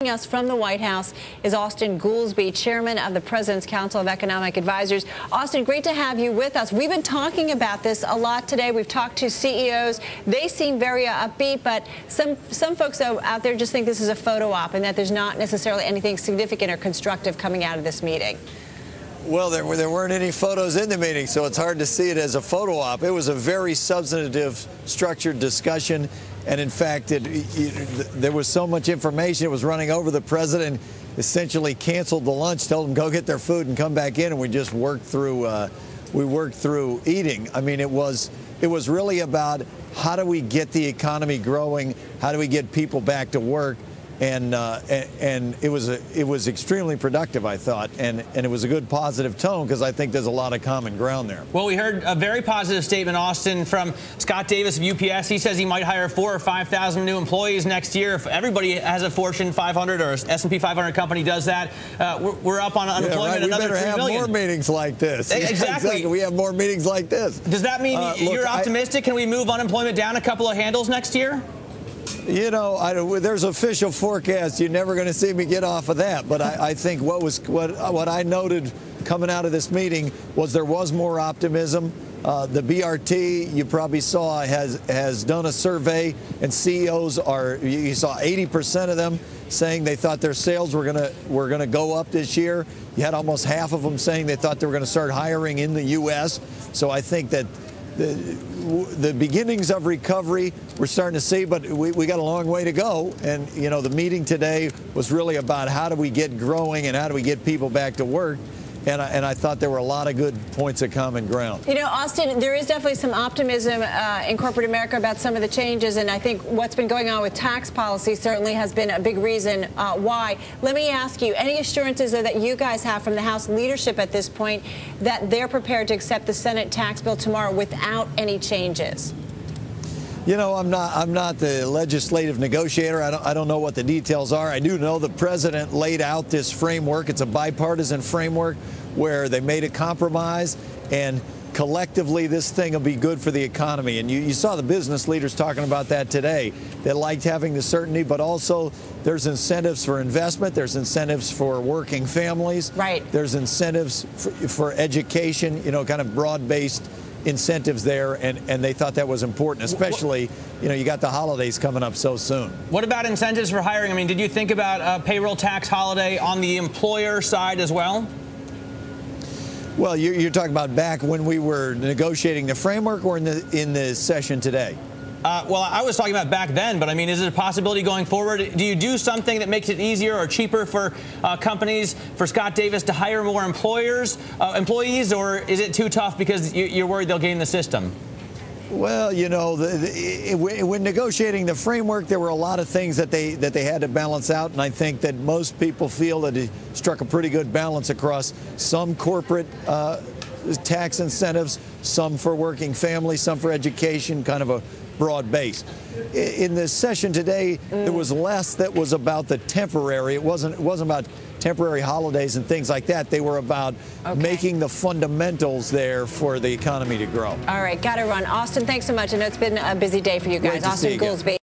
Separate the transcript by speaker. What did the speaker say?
Speaker 1: Joining us from the White House is Austan Goolsbee, chairman of the President's Council of Economic Advisors. Austan, great to have you with us. We've been talking about this a lot today. We've talked to CEOs. They seem very upbeat, but some folks out there just think this is a photo op and that there's not necessarily anything significant or constructive coming out of this meeting.
Speaker 2: Well, there weren't any photos in the meeting, so it's hard to see it as a photo op. It was a very substantive, structured discussion. And in fact, there was so much information, it was running over. The president essentially canceled the lunch, told them go get their food and come back in, and we just worked through eating. I mean, it was really about how do we get the economy growing, how do we get people back to work, and it was extremely productive, I thought, and it was a good positive tone because I think there's a lot of common ground there.
Speaker 3: Well, we heard a very positive statement, Austan, from Scott Davis of UPS. He says he might hire 4,000 or 5,000 new employees next year. If everybody has a Fortune 500 or S&P 500 company does that, we're up on unemployment another 3 million.
Speaker 2: We better have more meetings like this.
Speaker 3: Exactly.
Speaker 2: We have more meetings like this.
Speaker 3: Does that mean you're optimistic? Can we move unemployment down a couple of handles next year?
Speaker 2: You know, there's official forecasts. You're never going to see me get off of that. But I think what I noted coming out of this meeting was there was more optimism. The BRT, you probably saw, has done a survey, and CEOs you saw 80% of them saying they thought their sales were going to go up this year. You had almost half of them saying they thought they were going to start hiring in the U.S. So I think that the beginnings of recovery we're starting to see, but we got a long way to go. And, you know, the meeting today was really about how do we get growing and how do we get people back to work. And I thought there were a lot of good points of common ground.
Speaker 1: You know, Austan, there is definitely some optimism in corporate America about some of the changes, and I think what's been going on with tax policy certainly has been a big reason why. Let me ask you, any assurances that you guys have from the House leadership at this point that they're prepared to accept the Senate tax bill tomorrow without any changes?
Speaker 2: You know, I'm not the legislative negotiator. I don't know what the details are. I do know the president laid out this framework. It's a bipartisan framework where they made a compromise, and collectively this thing will be good for the economy. And you saw the business leaders talking about that today. They liked having the certainty, but also there's incentives for investment. There's incentives for working families.
Speaker 1: Right.
Speaker 2: There's incentives for education, you know, kind of broad-based incentives there, and they thought that was important, especially, you know, you got the holidays coming up so soon.
Speaker 3: What about incentives for hiring? I mean, did you think about a payroll tax holiday on the employer side as well?
Speaker 2: Well, you're talking about back when we were negotiating the framework, or in the session today?
Speaker 3: Well, I was talking about back then, but I mean, is it a possibility going forward? Do you do something that makes it easier or cheaper for companies, for Scott Davis to hire more employees, or is it too tough because you're worried they'll game the system?
Speaker 2: Well, you know, when negotiating the framework, there were a lot of things that they had to balance out, and I think that most people feel that it struck a pretty good balance across some corporate tax incentives, some for working families, some for education, kind of a broad base. In the session today, there was less that was about the temporary. It wasn't about temporary holidays and things like that. They were about making the fundamentals there for the economy to grow.
Speaker 1: All right, got to run. Austan, thanks so much. I know it's been a busy day for you guys.
Speaker 2: Austan
Speaker 1: Goolsbee.